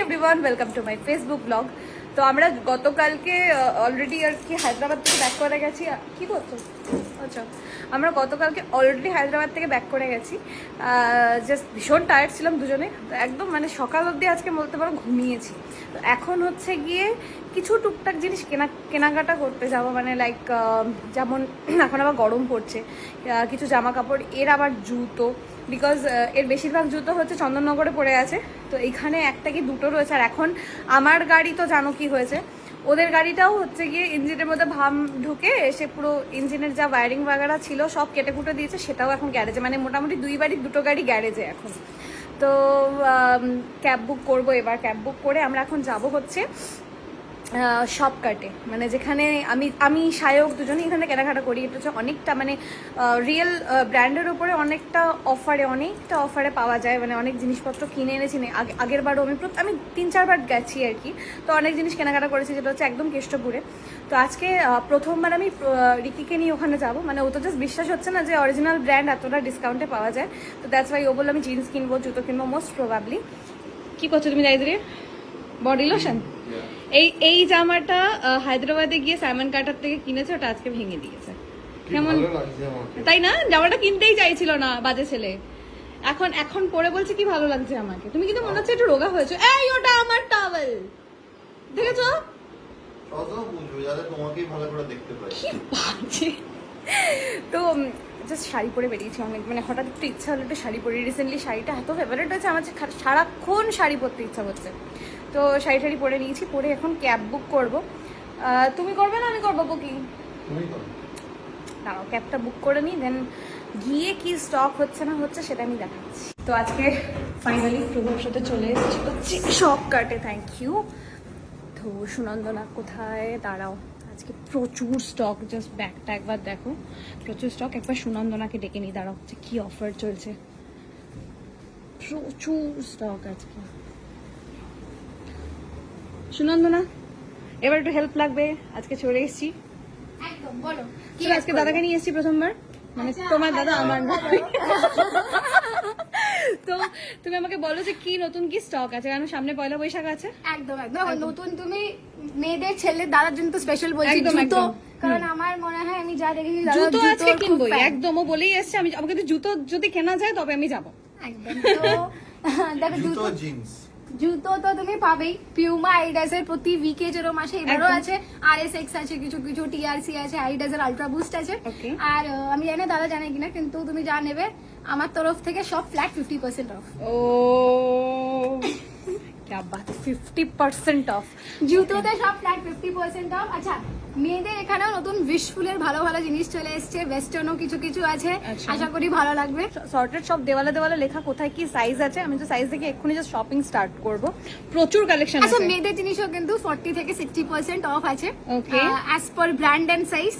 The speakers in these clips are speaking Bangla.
Everyone, welcome to my Facebook blog. তো আমরা গতকালকে অলরেডি আর কি হায়দ্রাবাদ থেকে ব্যাক করে গেছি। কি করছো? আচ্ছা, আমরা গতকালকে অলরেডি হায়দ্রাবাদ থেকে ব্যাক করে গেছি। জাস্ট ভীষণ টায়ার্ড ছিলাম দুজনে, তো একদম মানে সকাল অবধি আজকে বলতে পারো ঘুমিয়েছি। তো এখন হচ্ছে গিয়ে কিছু টুকটাক জিনিস কেনাকাটা করতে যাবো, মানে লাইক যেমন এখন আবার গরম পড়ছে, কিছু জামা কাপড়, এর আবার জুতো, বিকজ এর বেশিরভাগ জুতো হচ্ছে চন্দননগরে পড়ে আছে। তো এইখানে একটা কি দুটো রয়েছে। আর এখন আমার গাড়ি তো জানো কি হয়েছে, ওদের গাড়িটাও হচ্ছে গিয়ে ইঞ্জিনের মধ্যে ভাম ঢুকে এসে পুরো ইঞ্জিনের যা ওয়ারিং বাগারা ছিল সব কেটে কুটে দিয়েছে, সেটাও এখন গ্যারেজে, মানে মোটামুটি দুই বাড়ির দুটো গাড়ি গ্যারেজে এখন। তো ক্যাব বুক করবো, এবার ক্যাব বুক করে আমরা এখন যাব হচ্ছে শপ কাটে, মানে যেখানে আমি সায়ক দুজনেই এখানে কেনাকাটা করি। এটা হচ্ছে অনেকটা মানে রিয়েল ব্র্যান্ডের উপরে অনেকটা অফারে পাওয়া যায়, মানে অনেক জিনিসপত্র কিনে এনেছি। আগের বারও আমি 3-4 বার গেছি আর কি, তো অনেক জিনিস কেনাকাটা করেছি, যেটা হচ্ছে একদম কেষ্টপুরে। তো আজকে প্রথমবার আমি রিকিকে নিয়ে ওখানে যাব, মানে ও তো জাস্ট বিশ্বাস হচ্ছে না যে অরিজিনাল ব্র্যান্ড এতটা ডিসকাউন্টে পাওয়া যায়। তো দ্যাটস ওয়াই ও বললো আমি জিন্স কিনবো, জুতো কিনবো মোস্ট প্রবাবলি। কি করছো তুমি যাইদরে? Body lotion. এই জামাটা হায়দ্রাবাদে গিয়ে সাইমন কাটার থেকে কিনেছে, ওটা আজকে ভেঙে দিয়েছে। কেমন তাই না? জামাটা কিনতেই চাইছিল না বাজে ছেলে, এখন পরে বলছে কি ভালো লাগছে আমাকে। তুমি কিন্তু মনে হচ্ছে একটু রোগা হয়েছো। এই ওটা আমার টাওয়েল, দেখেছো? কি বাজে। তো জাস্ট শাড়ি পরে বেরিয়েছি অনেক, মানে হঠাৎ একটু ইচ্ছা হলো একটু শাড়ি পরি। রিসেন্টলি শাড়িটা এত ফেভারিট হয়েছে আমার, যে সারাক্ষণ শাড়ি পরতে ইচ্ছা করছে। তো শাড়ি টাড়ি পরে নিয়েছি, পরে এখন ক্যাব বুক করবো। তুমি করবে না আমি করবো বুকিং? দাঁড়াও, ক্যাবটা বুক করে নিই, দেন গিয়ে কি স্টক হচ্ছে না হচ্ছে সেটা আমি দেখাচ্ছি। তো আজকে ফাইনালি প্রভুর সাথে চলে এসেছি হচ্ছে শপ কাটে। Thank you. তো সুনন্দনা কোথায়? দাঁড়াও, আজকে প্রচুর স্টক, জাস্ট ব্যাগটা একবার দেখো, প্রচুর স্টক। একবার সুনন্দনাকে ডেকে নিই, দাঁড়াও, হচ্ছে কি অফার চলছে। প্রচুর স্টক আজকে। সুনন্দনা, এবার একটু হেল্প লাগবে, আজকে চলে এসেছি। একদম বলো কি আজকে দাদাকে নিয়ে এসেছি প্রথমবার, মানে তোমার দাদা আমার না। তো তুমি আমাকে বলো যে কি নতুন কি স্টক আছে, কারণ সামনে পয়লা বৈশাখ আছে। একদম নতুন, তুমি মেয়েদের ছেলে দাদার জন্য তো স্পেশাল বলছি জুতো, কারণ আমার মনে হয় আমি যা দেখেছি জুতো আজকে কিনবো একদম। ও বলেই এসছে আমাকে জুতো যদি কেনা যায় তবে আমি যাবো একদম। তো দেখো জুতো জিন্স জুতো তো তুমি পাবেই, পিউমা আইডাস এর প্রতি উইকে যেরকম আসে এবারও আছে, আরএসএক্স আছে, কিছু কিছু টিআরসি আছে, আইডাস এর আলট্রা বুস্ট আছে। আর আমি জানি না দাদা জানে কিনা, কিন্তু তুমি যা নেবে আমার তরফ থেকে সব ফ্ল্যাট 50% অফ। ও क्या बात, 50% অফ জুতোতে সব ফ্ল্যাট 50% অফ। আচ্ছা, মেয়েদের এখানেও নতুন উইশফুলের ভালো ভালো জিনিস চলে এসেছে, ওয়েস্টার্নও কিছু কিছু আছে, আশা করি ভালো লাগবে। সর্টেড সব দেওয়ালে দেওয়ালে লেখা কোথায় কি সাইজ আছে, আমি তো সাইজ দেখে এক্ষুনি জাস্ট শপিং স্টার্ট করব। প্রচুর কালেকশন আছে। আচ্ছা, মেয়েদের জিনিসও কিন্তু 40 থেকে 60% অফ আছে, as per brand and size.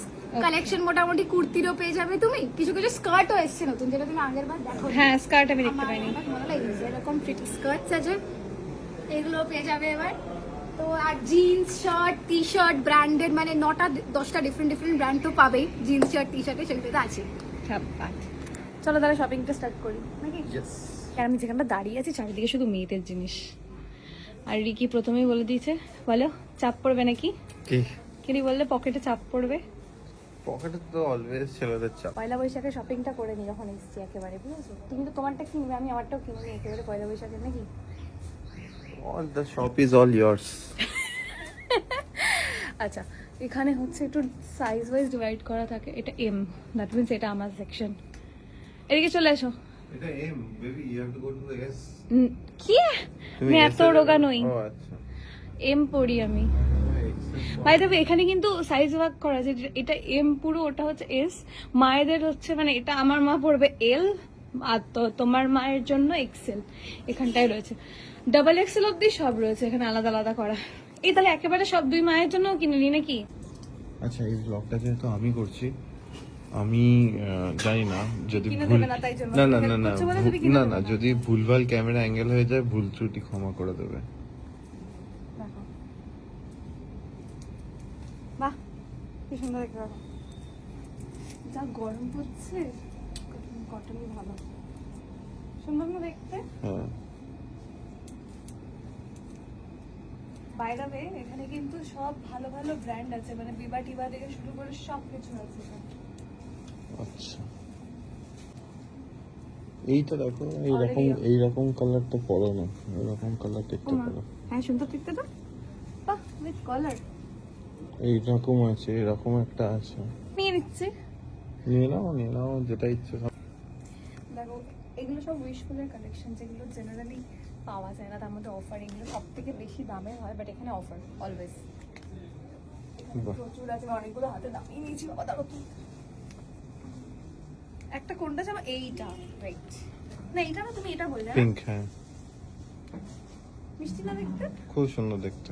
Collection মোটামুটি কুর্তিরও পেয়ে যাবে তুমি, কিছু কিছু স্কার্টও এসেছে নতুন, যেটা তুমি আগের বার দেখো। হ্যাঁ, স্কার্ট আমি দেখতে পাইনি। ভালো লাগছে, এরকম প্রিটি স্কার্টস আছে, এগুলো পেয়ে যাবে এবার। তো আর jeans shirt T shirt branded, মানে 9-10টা ডিফারেন্ট ব্র্যান্ড তো পাবেই জিন্স শার্ট টি শার্টে, সেগুলো তো আছে। চলো তাহলে শপিংটা স্টার্ট করি নাকি? আর আমি যেখানটা দাঁড়িয়ে আছি চারিদিকে শুধু মেয়েদের জিনিস। আর রিকি প্রথমেই বলে দিয়েছে, বলো চাপ পড়বে নাকি? কি বললে পকেটে চাপ পড়বে? পকেটে তো অলওয়েজ ছেলেদের চাপ। পয়লা বৈশাখে শপিংটা করে নি যখন এসেছি একেবারে, বুঝেছো? তুমি তো তোমারটা কিনবে, আমি আমারটাও কিনে নিই একেবারে পয়লা বৈশাখে নাকি? All the shop is all yours. আচ্ছা, এখানে হচ্ছে একটু সাইজ ওয়াইজ ডিভাইড করা থাকে। এটা এম, দ্যাট মিন্স এটা আমার সেকশন। এদিকে চলে এসো। এটা M baby, you have to go to the S. কি? আমি এত রোগা নই। ও আচ্ছা, এম পড়ি আমি। বাই দ্য ওয়ে, এখানে কিন্তু সাইজ ভাগ করা আছে, এটা এম পুরো, ওটা হচ্ছে এস। মায়েদের হচ্ছে মানে এটা আমার মা পড়বে এল, আর তোমার মায়ের জন্য এক্সেল এখানটায় রয়েছে। ডাবল এক্সেল অব্দি সব রয়েছে এখানে আলাদা আলাদা করা। এই তাহলে একেবারে সব দুই মায়ের জন্য কিনে নি নাকি? আচ্ছা, এই ব্লগটা যেহেতু আমি করছি, আমি জানি না যদি না যদি ভুলভাল ক্যামেরা অ্যাঙ্গেল হয়ে যায়, ভুল ত্রুটি ক্ষমা করে দেবে। বাহ, কি সুন্দর দেখতে পাবো। যা গরম পড়ছে, কটনই ভালো, সুন্দর না দেখতে? হ্যাঁ, বাই দ্য ওয়ে এখানে কিন্তু সব ভালো ভালো ব্র্যান্ড আছে, মানে বিবা টিবা থেকে শুরু করে সব কিছু আছে এখানে। আচ্ছা, এইটা দেখো, এইরকম কালার তো পড়ো না, এরকম কালার দেখতে পারো। হ্যাঁ সুন্দর দেখতে তো, বাহ উইথ কলার। এইরকম আছে, এরকম একটা আছে, নিয়ে নিচ্ছে। নিয়ে নাও যেটা ইচ্ছে। দেখো এগুলো সব উইশফুলের কালেকশন, যেগুলো জেনারেলি পাওয়া যায় না, তার মধ্যে অফার। এগুলো সব থেকে বেশি দামে হয়, বাট এখানে অফার অলওয়েজ বাহ। প্রচুর আছে। অনেকগুলো হাতে দামিয়ে নিয়েছি বাবা। দাঁড়ো তো, একটা কোনটা আছে আমার, এইটা রাইট না, এটা না, তুমি এটা বললে না? পিঙ্ক, হ্যাঁ মিষ্টি না দেখতে, খুব সুন্দর দেখতে।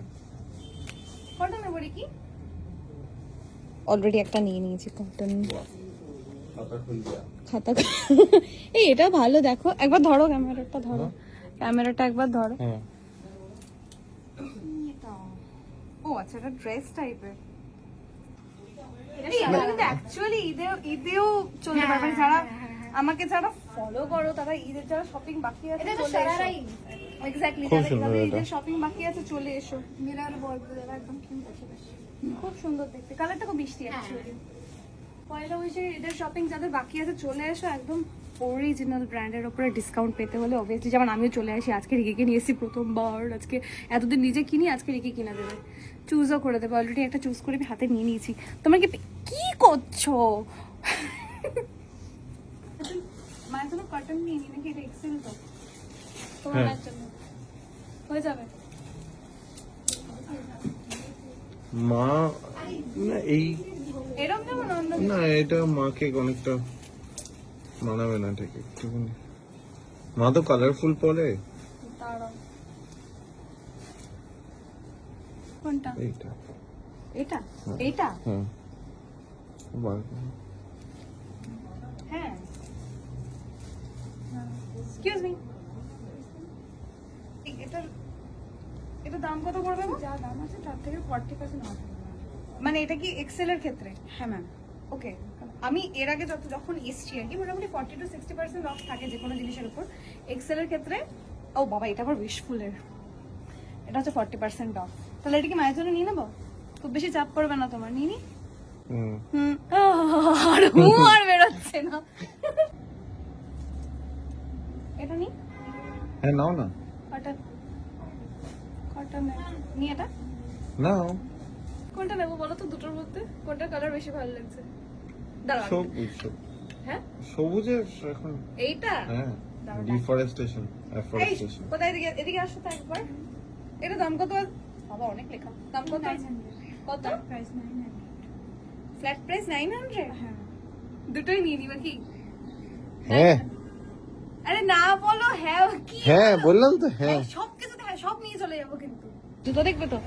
কটন নেবো কি? অলরেডি একটা নিয়ে নিয়েছি কটন খাতা। এই এটা ভালো, দেখো একবার ধরো ক্যামেরাটা, ধরো ক্যামেরাটা একবার ধরো। হ্যাঁ, ও আচ্ছা, এটা ড্রেস টাইপের। কিন্তু অ্যাকচুয়ালি ঈদেও চলতে পারবে। যারা আমাকে যারা ফলো করো, তারা ঈদের যারা শপিং বাকি আছে এটা তো চলে সারারাই এসো। এক্স্যাক্টলি, খুব সুন্দর যাদের এটা। ঈদের শপিং বাকি আছে চলে এসো। মিরার বলগুলো একদম কিউট আছে বেশ। খুব সুন্দর দেখতে, কালারটা খুব মিষ্টি অ্যাকচুয়ালি। পয়লা বৈশাখে ঈদের শপিং যাদের বাকি আছে চলে এসো। একদম অরিজিনাল ব্র্যান্ডের উপরে ডিসকাউন্ট পেতে হলে অবভিয়াসলি, যেমন আমিও চলে আসি। আজকে রিকিকে নিয়ে এসেছি প্রথমবার, আজকে এতদিন নিজে কিনি, আজকে রিকি কিনে দেবে, চুজও করে দেবে। অলরেডি একটা চুজ করে আমি হাতে নিয়ে নিয়েছি। তোমরা কি করছো? মায়ের জন্য কটন নিয়ে নি নাকি? এটা এক্সেল তো তোমার হ্যাঁ। মায়ের জন্য হয়ে যাবে। মা না, এই এরকম যেমন অন্য না, এটা মাকে অনেকটা মানাবে না ঠিক একটুখানি। মা তো কালারফুল পরে। দাঁড়াও, কোনটা? এইটা, এটা হ্যাঁ। এইটা হ্যাঁ হ্যাঁ, এক্সকিউজ মি, এটা দাম কত পড়বে? যা দাম আছে তার থেকে 40% অফ। মানে এটা কি এক্সেল এর ক্ষেত্রে? হ্যাঁ ম্যাম। ওকে, আমি এর আগে যখন এসছি আর কি, মোটামুটি 40 to 60% অফ থাকে যে কোনো জিনিসের উপর। এক্সেল এর ক্ষেত্রে, ও বাবা এটা আবার উইশফুলের, এটা হচ্ছে 40% অফ। তাহলে এটা কি মায়ের জন্য নিয়ে নেবো? খুব বেশি চাপ পড়বে না তোমার, নিয়ে নি? আর বেরোচ্ছে না। এটা নি, হ্যাঁ নাও না, কটন কটন নি। এটা নাও। কোনটা নেবো বলো তো দুটোর মধ্যে? কোনটা কালার বেশি ভালো লাগছে? দাঁড়াও, হ্যাঁ সবুজের এখন, এইটা। হ্যাঁ দাঁড়াও, ডিফরেস্টেশন, এই, অ্যাফরেস্টেশন। কোথায়? এদিকে এদিকে আসো তো একবার। এটা দাম কত? বাবা অনেক লেখা। দাম কত? কত? Flat price 900। হ্যাঁ দুটোই নিয়ে নিবা কি? হ্যাঁ আরে না বলো হ্যাঁ কি? হ্যাঁ বললাম তো, হ্যাঁ। সব কিছুতে হ্যাঁ, সব নিয়ে চলে যাবো কিন্তু। জুতো দেখবে তো?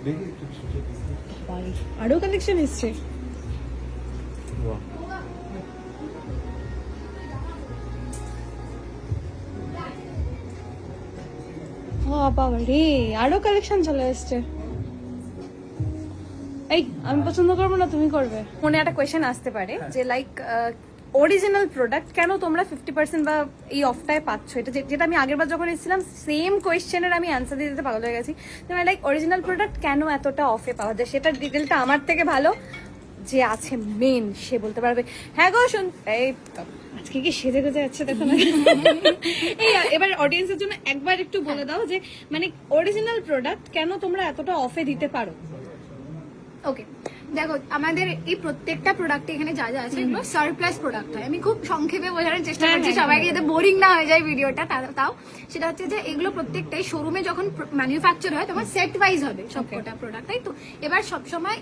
দেখি একটু ছোট। আরো কালেকশন এসছে। বাহ। বাবা রে, আরো কালেকশন চলে এসছে। এই আমি পছন্দ করবো না, তুমি করবে? মনে একটা কোয়েশ্চেন আসতে পারে যে লাইক অরিজিনাল প্রোডাক্ট কেন তোমরা 50% বা এই অফটায় পাচ্ছ? এটা যেটা আমি আগের বার যখন এসেছিলাম সেম কোয়েশ্চেনের আমি অ্যান্সার দিতে পাগল হয়ে গেছি। মানে লাইক অরিজিনাল প্রোডাক্ট কেন এতটা অফে পাওয়া যায়, সেটার ডিটেলটা আমার থেকে ভালো যে আছে মেন সে বলতে পারবে। হ্যাঁ গো শুন, এই আজকে কি সেজে গুজে যাচ্ছে দেখো না। এই এবার অডিয়েন্সের জন্য একবার একটু বলে দাও যে মানে অরিজিনাল প্রোডাক্ট কেন তোমরা এতটা অফে দিতে পারো। ওকে, দেখো আমাদের এই প্রত্যেকটা প্রোডাক্ট এখানে যা যা আছে এগুলো সারপ্লাস প্রোডাক্ট হয়। আমি খুব সংক্ষেপে বোঝানোর চেষ্টা করছি সবাইকে, যাতে বোরিং না হয়ে যায় ভিডিওটা। তাও সেটা হচ্ছে যে এগুলো প্রত্যেকটাই শোরুমে যখন ম্যানুফ্যাকচার হয় তখন সেট ওয়াইজ হবে সবকটা প্রোডাক্ট, তাই তো? এবার সবসময়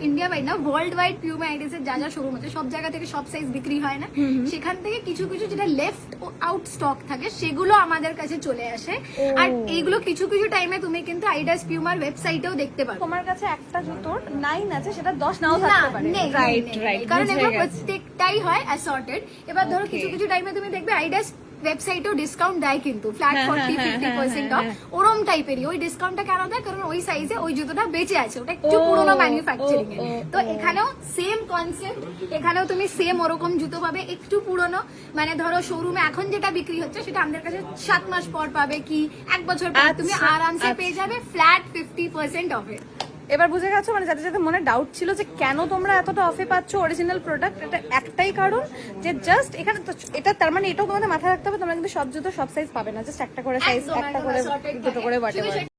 ইন্ডিয়া ওয়াইড না, ওয়ার্ল্ড ওয়াইড পিউমা আইডিস এর যা যা শোরুম আছে সব জায়গা থেকে সব সাইজ বিক্রি হয় না, সেখান থেকে কিছু কিছু যেটা লেফট আউট স্টক থাকে সেগুলো আমাদের কাছে চলে আসে। আর এইগুলো কিছু কিছু টাইমে তুমি কিন্তু আইডাস পিউমার ওয়েবসাইটেও দেখতে পারো। তোমার কাছে একটা জুতোর 9 আছে, সেটা 10 নাও থাকতে পারে। রাইট রাইট, কারণ এগুলো প্রত্যেকটাই হয় অ্যাসর্টেড। এবার ধরো কিছু কিছু টাইমে তুমি দেখবে আইডাস ওয়েবসাইটেও ডিসকাউন্ট দেয় কিন্তু ফ্ল্যাট হ্যাঁ, 40-50% হ্যাঁ, অফ, ওরম টাইপেরই। ওই ডিসকাউন্টটা কেন দেয়? কারণ ওই সাইজে ওই জুতোটা বেঁচে আছে, ওটা একটু পুরোনো ম্যানুফ্যাকচারিং এর। তো এখানেও সেম কনসেপ্ট, এখানেও তুমি সেম ওরকম জুতো পাবে, একটু পুরোনো, মানে ধরো শোরুমে এখন যেটা বিক্রি হচ্ছে সেটা আমাদের কাছে 7 মাস পর পাবে কি 1 বছর পর, তুমি আচ্ছা, আরামসে পেয়ে যাবে ফ্ল্যাট 50% অফে। এবার বুঝে গেছো, মানে যাদের যাদের মনে ডাউট ছিল যে কেন তোমরা এতটা অফে পাচ্ছ অরিজিনাল প্রোডাক্ট, এটা একটাই কারণ যে জাস্ট এখানে তো এটা, তার মানে এটাও তোমাদের মাথায় রাখতে হবে তোমরা কিন্তু সব জুতো সব সাইজ পাবে না, জাস্ট একটা করে সাইজ, একদম, একটা একদম, করে assorted দুটো থাকে। করে শুধু whatever।